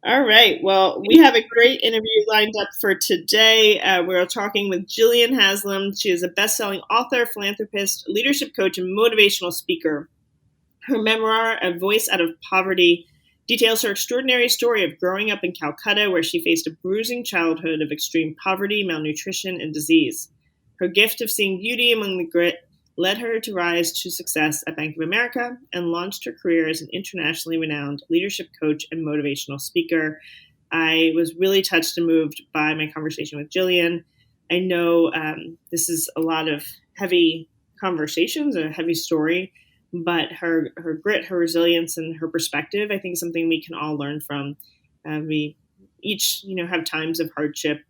All right. Well, we have a great interview lined up for today. We're talking with Jillian Haslam. She is a best-selling author, philanthropist, leadership coach, and motivational speaker. Her memoir, A Voice Out of Poverty, details her extraordinary story of growing up in Calcutta, where she faced a bruising childhood of extreme poverty, malnutrition, and disease. Her gift of seeing beauty among the grit led her to rise to success at Bank of America and launched her career as an internationally renowned leadership coach and motivational speaker. I was really touched and moved by my conversation with Jillian. I know this is a lot of heavy conversations, a heavy story, but her grit, her resilience, and her perspective, I think, is something we can all learn from. We each, have times of hardship.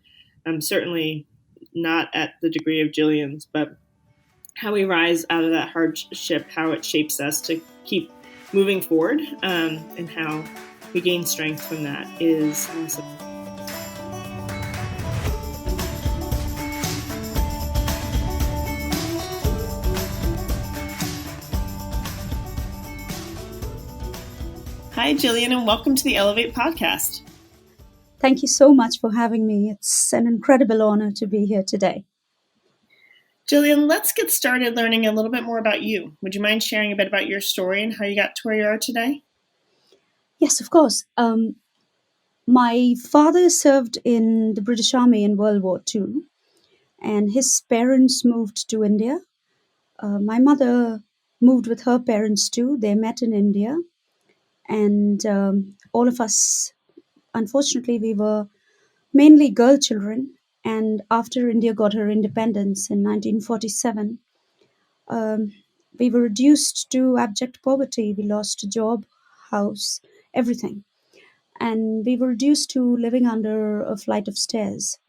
Certainly not at the degree of Jillian's, but how we rise out of that hardship, how it shapes us to keep moving forward, and how we gain strength from that is awesome. Hi, Jillian, and welcome to the Elevate podcast. Thank you so much for having me. It's an incredible honor to be here today. Jillian, let's get started learning a little bit more about you. Would you mind sharing a bit about your story and how you got to where you are today? Yes, of course. My father served in the British Army in World War II, and his parents moved to India. My mother moved with her parents too. They met in India, and all of us, unfortunately, we were mainly girl children. And after India got her independence in 1947, um, we were reduced to abject poverty. We lost a job, house, everything. And we were reduced to living under a flight of stairs.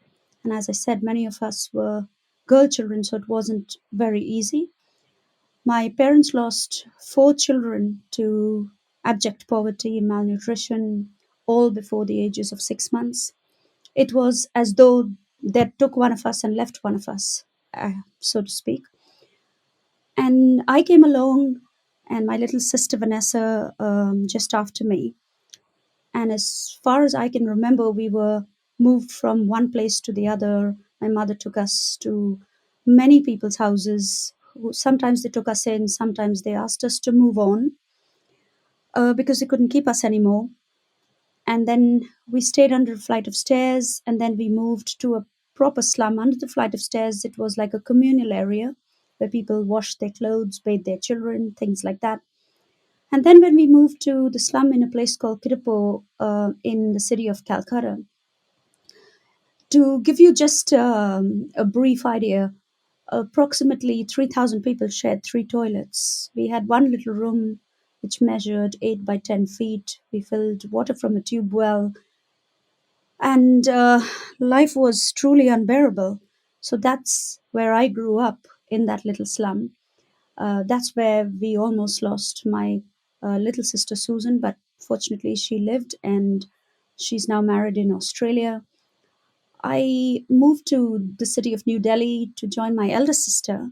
And as I said, many of us were girl children, so it wasn't very easy. My parents lost 4 children to abject poverty, malnutrition, all before the ages of 6 months. It was as though they took one of us and left one of us, so to speak. And I came along, and my little sister Vanessa just after me. And as far as I can remember, we were moved from one place to the other. My mother took us to many people's houses. Sometimes they took us in, sometimes they asked us to move on because they couldn't keep us anymore. And then we stayed under a flight of stairs, and then we moved to a proper slum under the flight of stairs. It was like a communal area where people washed their clothes, bathed their children, things like that. And then when we moved to the slum in a place called Kiripo in the city of Calcutta, to give you just a brief idea, approximately 3,000 people shared 3 toilets. We had one little room which measured 8 by 10 feet. We filled water from a tube well, and life was truly unbearable. So that's where I grew up, in that little slum. That's where we almost lost my little sister Susan, but fortunately she lived and she's now married in Australia. I moved to the city of New Delhi to join my elder sister,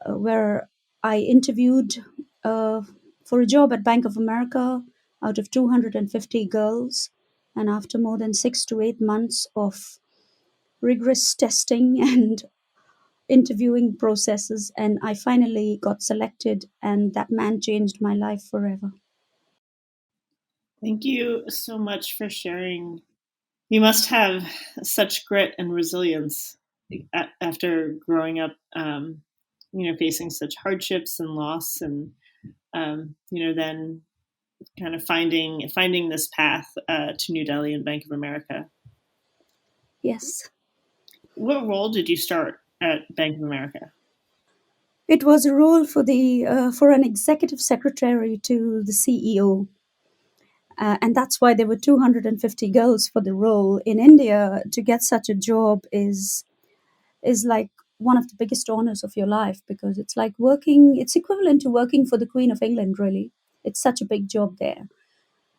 where I interviewed uh, for a job at Bank of America out of 250 girls. And after more than 6 to 8 months of rigorous testing and interviewing processes, and I finally got selected, and that man changed my life forever. Thank you so much for sharing. You must have such grit and resilience after growing up, facing such hardships and loss, and then kind of finding this path to New Delhi and Bank of America. Yes. What role did you start at Bank of America? It was a role for an executive secretary to the CEO. And that's why there were 250 girls for the role. In India, to get such a job is like one of the biggest honors of your life, because it's like working. It's equivalent to working for the Queen of England. Really, it's such a big job there.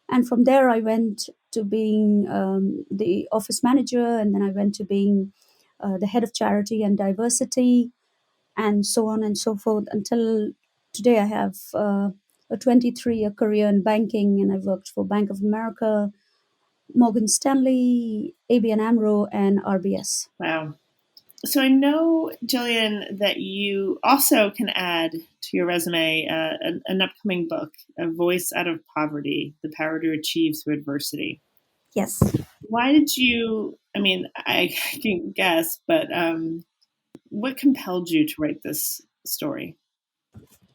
And from there, I went to being the office manager, and then I went to being the head of charity and diversity, and so on and so forth, until today I have a 23-year career in banking, and I've worked for Bank of America, Morgan Stanley, ABN AMRO, and RBS. Wow. So I know, Jillian, that you also can add to your resume an upcoming book, A Voice Out of Poverty, The Power to Achieve Through Adversity. Yes. Why did you, I mean, I can guess, but what compelled you to write this story?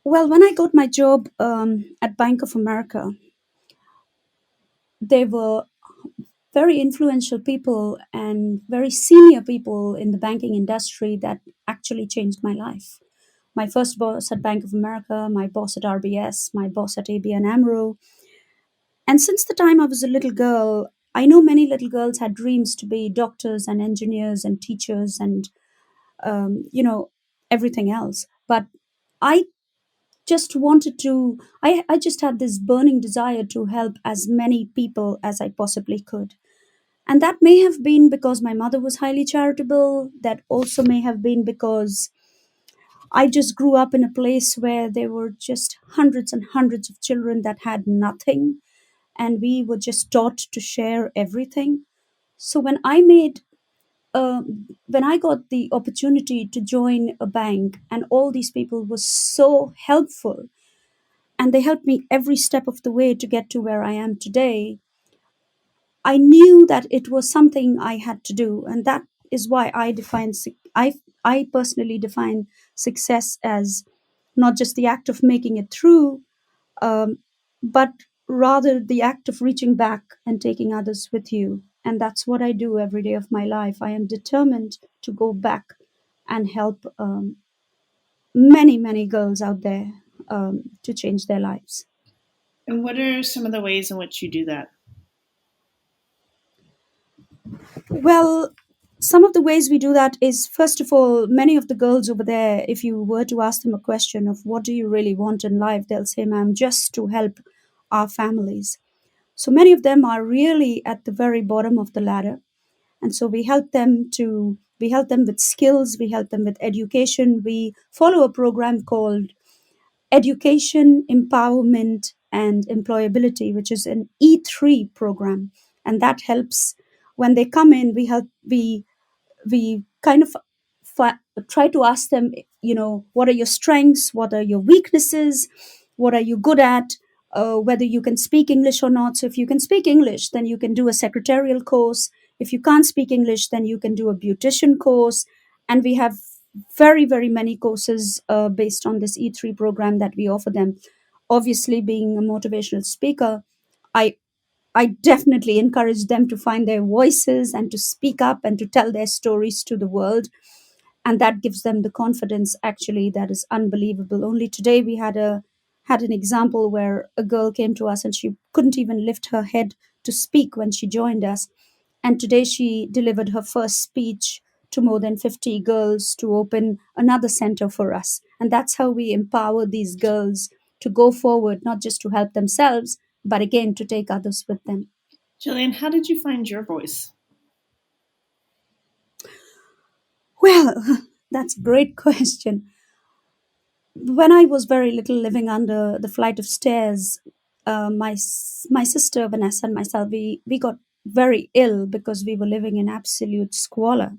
Well, when I got my job at Bank of America, they were very influential people and very senior people in the banking industry that actually changed my life. My first boss at Bank of America, my boss at RBS, my boss at ABN AMRO. And since the time I was a little girl, I know many little girls had dreams to be doctors and engineers and teachers and, you know, everything else. But I just wanted to, I just had this burning desire to help as many people as I possibly could. And that may have been because my mother was highly charitable. That also may have been because I just grew up in a place where there were just hundreds and hundreds of children that had nothing. And we were just taught to share everything. So uh, when I got the opportunity to join a bank, and all these people were so helpful, and they helped me every step of the way to get to where I am today, I knew that it was something I had to do, and that is why I personally define success as not just the act of making it through, um, but rather the act of reaching back and taking others with you. And that's what I do every day of my life. I am determined to go back and help many, many girls out there to change their lives. And what are some of the ways in which you do that? Well, some of the ways we do that is, first of all, many of the girls over there, if you were to ask them a question of what do you really want in life, they'll say, ma'am, just to help our families. So many of them are really at the very bottom of the ladder. And so we help them with skills, we help them with education. We follow a program called Education, Empowerment, and Employability, which is an E3 program. And that helps when they come in, we kind of try to ask them, what are your strengths, what are your weaknesses, what are you good at, whether you can speak English or not. So if you can speak English, then you can do a secretarial course. If you can't speak English, then you can do a beautician course. And we have very, very many courses based on this E3 program that we offer them. Obviously, being a motivational speaker, I I definitely encourage them to find their voices and to speak up and to tell their stories to the world. And that gives them the confidence actually that is unbelievable. Only today we had an example where a girl came to us and she couldn't even lift her head to speak when she joined us. And today she delivered her first speech to more than 50 girls to open another center for us. And that's how we empower these girls to go forward, not just to help themselves, but again to take others with them. Jillian, how did you find your voice? Well, that's a great question. When I was very little, living under the flight of stairs, my sister Vanessa and myself, we got very ill because we were living in absolute squalor.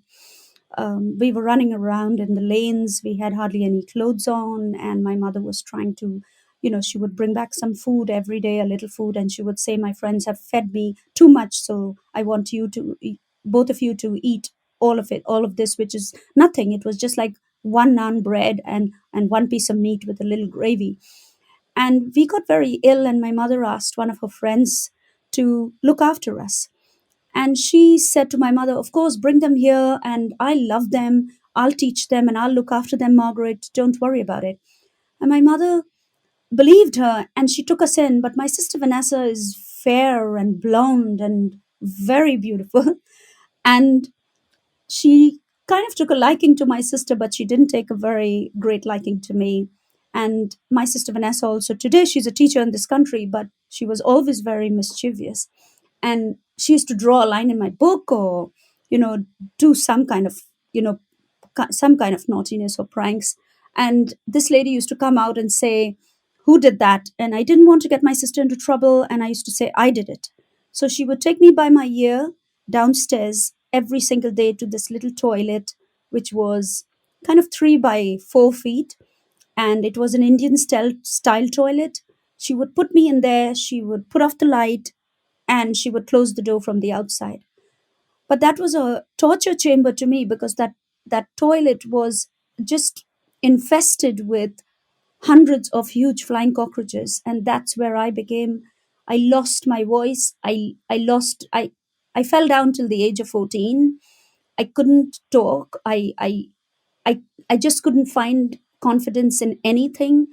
We were running around in the lanes. We had hardly any clothes on, and my mother was trying to, she would bring back some food every day, a little food, and she would say, "My friends have fed me too much, so I want you to, both of you, to eat all of it, all of this, which is nothing." It was just like one naan bread and one piece of meat with a little gravy. And we got very ill, and my mother asked one of her friends to look after us. And she said to my mother, "Of course, bring them here, and I love them. I'll teach them and I'll look after them, Margaret. Don't worry about it." And my mother believed her and she took us in. But my sister Vanessa is fair and blonde and very beautiful. And she kind of took a liking to my sister, but she didn't take a very great liking to me. And my sister Vanessa also, today she's a teacher in this country, but she was always very mischievous. And she used to draw a line in my book or, you know, do some kind of, some kind of naughtiness or pranks. And this lady used to come out and say, "Who did that?" And I didn't want to get my sister into trouble. And I used to say, "I did it." So she would take me by my ear downstairs every single day to this little toilet, which was kind of 3 by 4 feet, and it was an Indian style toilet. She would put me in there, she would put off the light, and she would close the door from the outside. But that was a torture chamber to me because that toilet was just infested with hundreds of huge flying cockroaches, and that's where I lost my voice. I fell down till the age of 14. I couldn't talk. I just couldn't find confidence in anything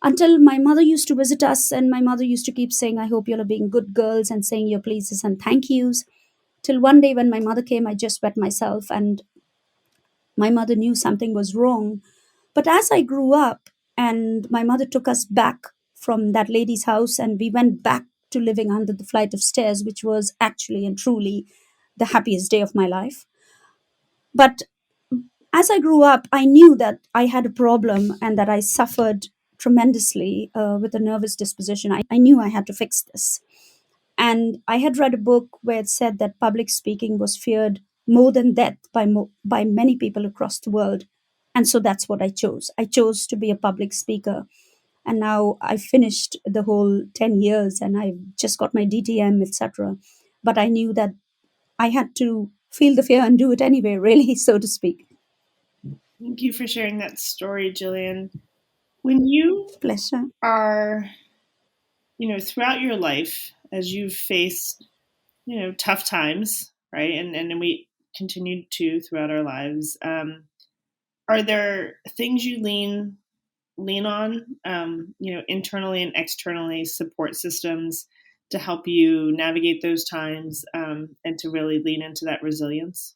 until my mother used to visit us, and my mother used to keep saying, I hope you're being good girls and saying your pleases and thank yous. Till one day when my mother came, I just wet myself, and my mother knew something was wrong. But as I grew up and my mother took us back from that lady's house, and we went back to living under the flight of stairs, which was actually and truly the happiest day of my life. But as I grew up, I knew that I had a problem and that I suffered tremendously with a nervous disposition. I knew I had to fix this. And I had read a book where it said that public speaking was feared more than death by many people across the world. And so that's what I chose. I chose to be a public speaker. And now I finished the whole 10 years and I've just got my DTM, etc. But I knew that I had to feel the fear and do it anyway, really, so to speak. Thank you for sharing that story, Jillian. When you Pleasure. are, throughout your life, as you've faced, tough times, right? And we continue to throughout our lives. Are there things you lean on, internally and externally, support systems to help you navigate those times, and to really lean into that resilience?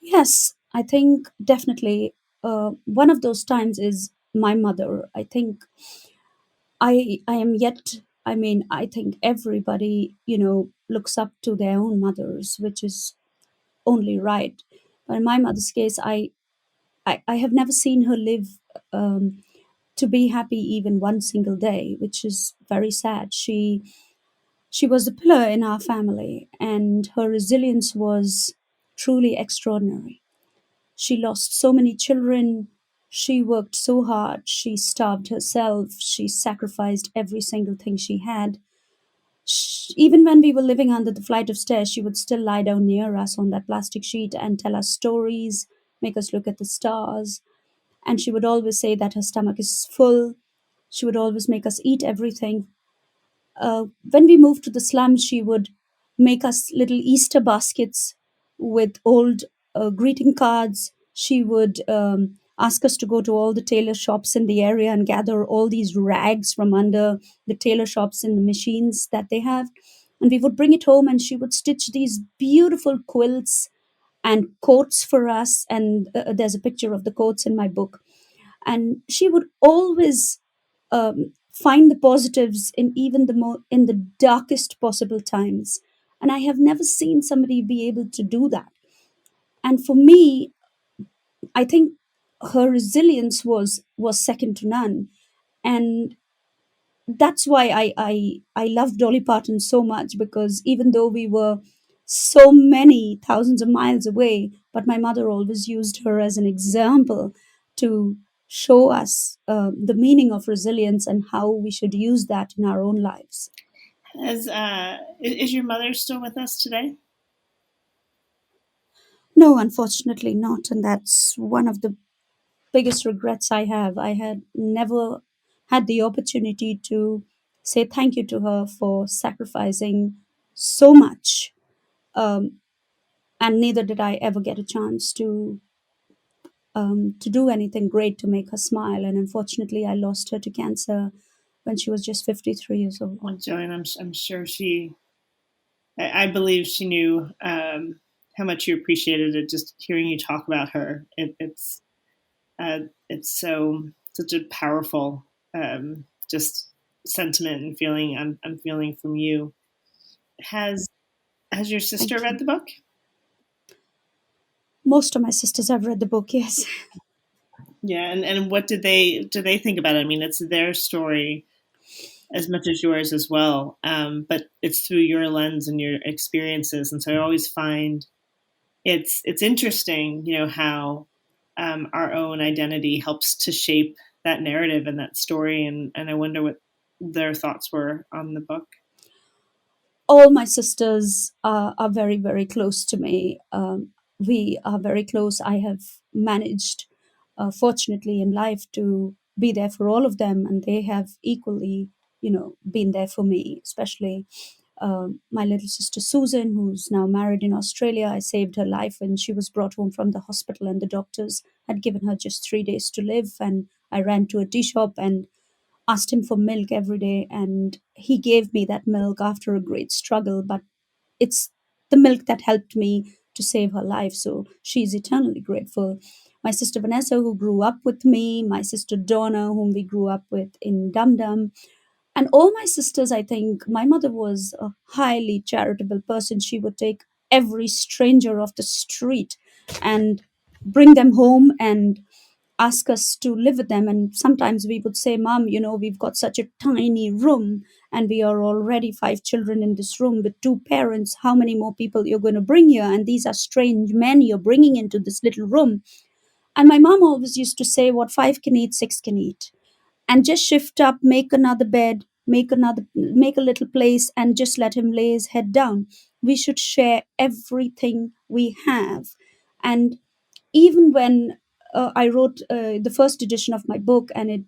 Yes, I think definitely one of those times is my mother. I think I am yet. I mean, I think everybody, looks up to their own mothers, which is only right. But in my mother's case, I have never seen her live to be happy even one single day, which is very sad. She was a pillar in our family, and her resilience was truly extraordinary. She lost so many children. She worked so hard. She starved herself. She sacrificed every single thing she had. Even when we were living under the flight of stairs, she would still lie down near us on that plastic sheet and tell us stories, make us look at the stars. And she would always say that her stomach is full. She would always make us eat everything. When we moved to the slums, she would make us little Easter baskets with old greeting cards. She would ask us to go to all the tailor shops in the area and gather all these rags from under the tailor shops and the machines that they have. And we would bring it home, and she would stitch these beautiful quilts and coats for us. And there's a picture of the coats in my book. And she would always find the positives in even in the darkest possible times. And I have never seen somebody be able to do that. And for me, I think her resilience was second to none. And that's why I love Dolly Parton so much, because even though we were so many thousands of miles away, but my mother always used her as an example to show us the meaning of resilience and how we should use that in our own lives. Is your mother still with us today? No, unfortunately not, and that's one of the biggest regrets I have. I had never had the opportunity to say thank you to her for sacrificing so much. Um, and neither did I ever get a chance to do anything great to make her smile. And unfortunately, I lost her to cancer when she was just 53 years old. Well, Jillian, I'm sure I believe she knew, how much you appreciated it. Just hearing you talk about her, uh, it's such a powerful, just sentiment and feeling I'm feeling from you. Has has your sister Thank read you. the book? Most of my sisters have read the book, yes. Yeah, and what did they think about it? I mean, it's their story. as much as yours as well. But it's through your lens and your experiences, and so I always find it's interesting, how our own identity helps to shape that narrative and that story, and I wonder what their thoughts were on the book. All my sisters are very, very close to me. We are very close. I have managed, fortunately, in life to be there for all of them, and they have equally, been there for me, especially my little sister Susan, who's now married in Australia. I saved her life when she was brought home from the hospital, and the doctors had given her just 3 days to live. And I ran to a tea shop and asked him for milk every day, and he gave me that milk after a great struggle. But it's the milk that helped me to save her life, so she's eternally grateful. My sister Vanessa, who grew up with me, my sister Donna, whom we grew up with in Dum Dum, and all my sisters. I think my mother was a highly charitable person. She would take every stranger off the street and bring them home and ask us to live with them. And sometimes we would say, Mom, we've got such a tiny room and we are already 5 children in this room with 2 parents. How many more people you're going to bring here? And these are strange men you're bringing into this little room. And my mom always used to say, what 5 can eat, 6 can eat. And just shift up, make another bed, make a little place, and just let him lay his head down. We should share everything we have. And even when I wrote the first edition of my book, and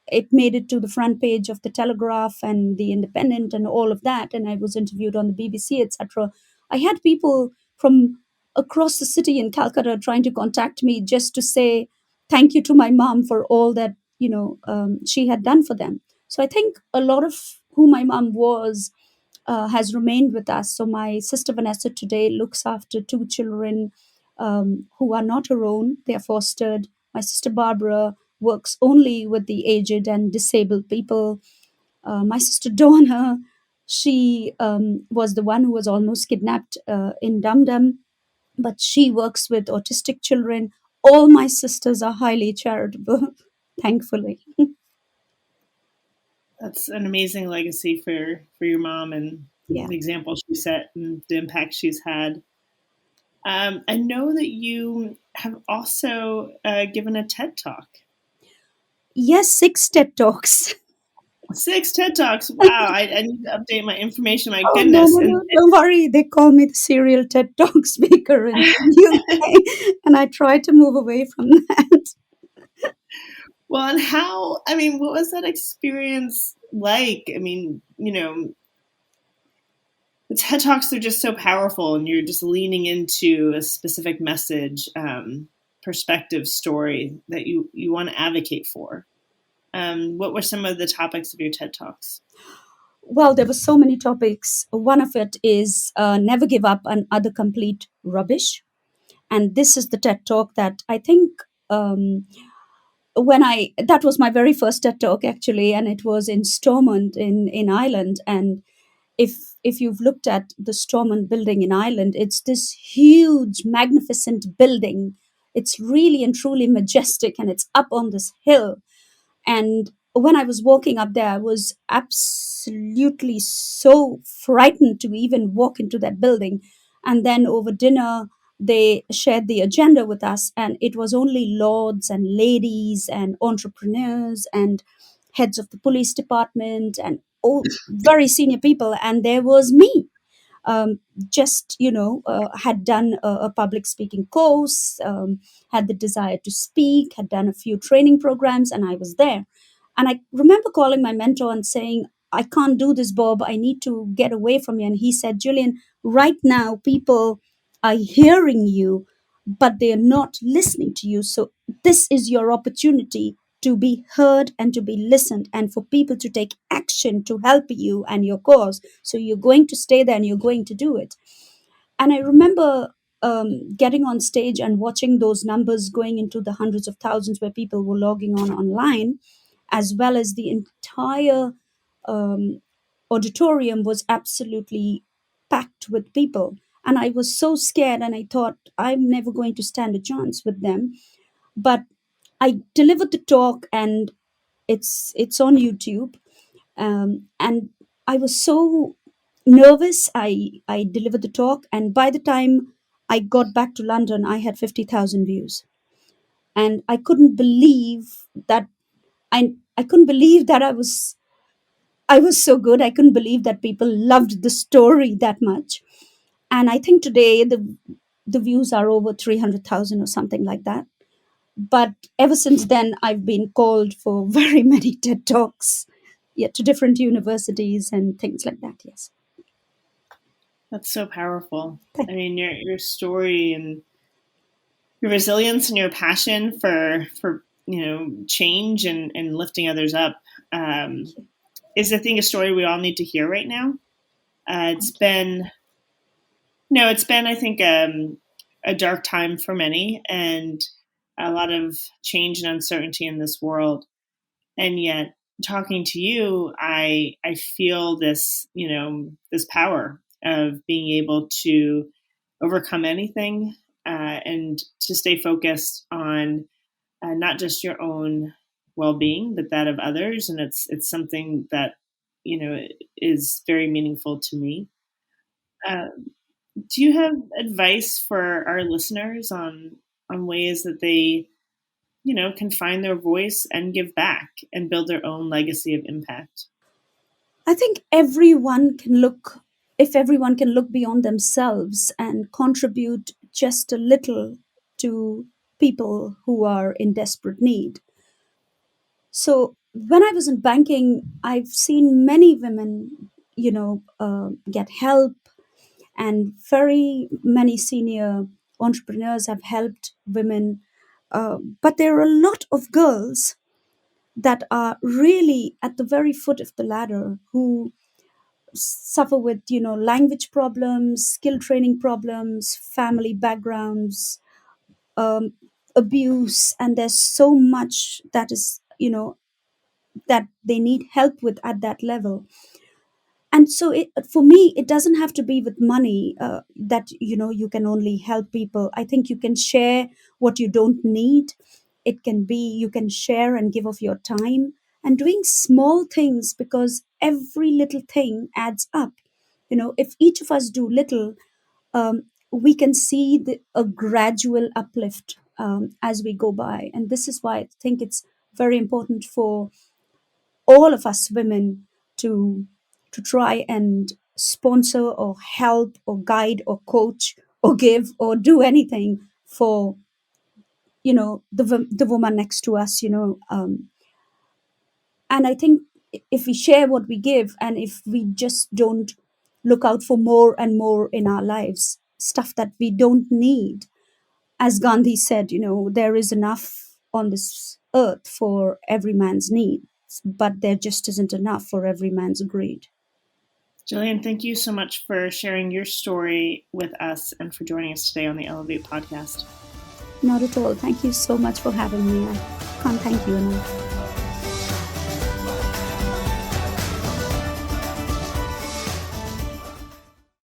it made it to the front page of the Telegraph and the Independent and all of that, and I was interviewed on the BBC, etc. I had people from across the city in Calcutta trying to contact me just to say thank you to my mom for all that she had done for them. So I think a lot of who my mom was has remained with us. So my sister Vanessa today looks after 2 children who are not her own. They are fostered. My sister Barbara works only with the aged and disabled people. My sister Donna, she was the one who was almost kidnapped in Dum Dum, but she works with autistic children. All my sisters are highly charitable, thankfully. That's an amazing legacy for your mom and Yeah. the example she set and the impact she's had. I know that you have also given a TED Talk. Yes, 6 TED Talks. 6 TED Talks. Wow, I need to update my information. My Oh, no, goodness. no, no, don't worry. They call me the serial TED Talk speaker in the UK, and I try to move away from that. Well, and what was that experience like? The TED Talks are just so powerful, and you're just leaning into a specific message, perspective, story that you want to advocate for. What were some of the topics of your TED Talks? Well, there were so many topics. One of it is never give up on other complete rubbish. And this is the TED Talk that I think that was my very first TED Talk actually, and it was in Stormont in Ireland. And if you've looked at the Stormont building in Ireland, it's this huge, magnificent building. It's really and truly majestic, and it's up on this hill. And when I was walking up there, I was absolutely so frightened to even walk into that building. And then over dinner, they shared the agenda with us, and it was only lords and ladies and entrepreneurs and heads of the police department and all very senior people. And there was me, just had done a public speaking course, had the desire to speak, had done a few training programs, and I was there. And I remember calling my mentor and saying, I can't do this, Bob, I need to get away from you. And he said, Jillian, right now people are hearing you, but they're not listening to you. So this is your opportunity to be heard and to be listened, and for people to take action to help you and your cause. So you're going to stay there and you're going to do it. And I remember getting on stage and watching those numbers going into the hundreds of thousands where people were logging on online, as well as the entire um, auditorium was absolutely packed with people. And I was so scared, and I thought, I'm never going to stand a chance with them. But I delivered the talk, and it's on YouTube. And I was so nervous. I delivered the talk, and by the time I got back to London, I had 50,000 views, and I couldn't believe that. I couldn't believe that I was so good. I couldn't believe that people loved the story that much. And I think today the views are over 300,000 or something like that. But ever since then, I've been called for very many TED talks, yeah, to different universities and things like that. Yes. That's so powerful. Thank I mean, your story and your resilience and your passion for change and lifting others up is I think a story we all need to hear right now. It's been no, it's been I think a dark time for many and a lot of change and uncertainty in this world. And yet, talking to you, I feel this this power of being able to overcome anything and to stay focused on not just your own well-being, but that of others. And it's something that is very meaningful to me. Uh, do you have advice for our listeners on ways that they can find their voice and give back and build their own legacy of impact? I think everyone can look, if everyone can look beyond themselves and contribute just a little to people who are in desperate need. So when I was in banking, I've seen many women, get help, and very many senior entrepreneurs have helped women. But there are a lot of girls that are really at the very foot of the ladder who suffer with language problems, skill training problems, family backgrounds, um, abuse, and there's so much that is that they need help with at that level. And so for me, it doesn't have to be with money, that you can only help people. I think you can share what you don't need. It can be you can share and give of your time and doing small things, because every little thing adds up. If each of us do little, we can see a gradual uplift as we go by. And this is why I think it's very important for all of us women to try and sponsor or help or guide or coach or give or do anything for the woman next to us. And I think if we share what we give, and if we just don't look out for more and more in our lives, stuff that we don't need, as Gandhi said, there is enough on this earth for every man's needs, but there just isn't enough for every man's greed. Jillian, thank you so much for sharing your story with us and for joining us today on the Elevate podcast. Not at all. Thank you so much for having me. I can't thank you enough.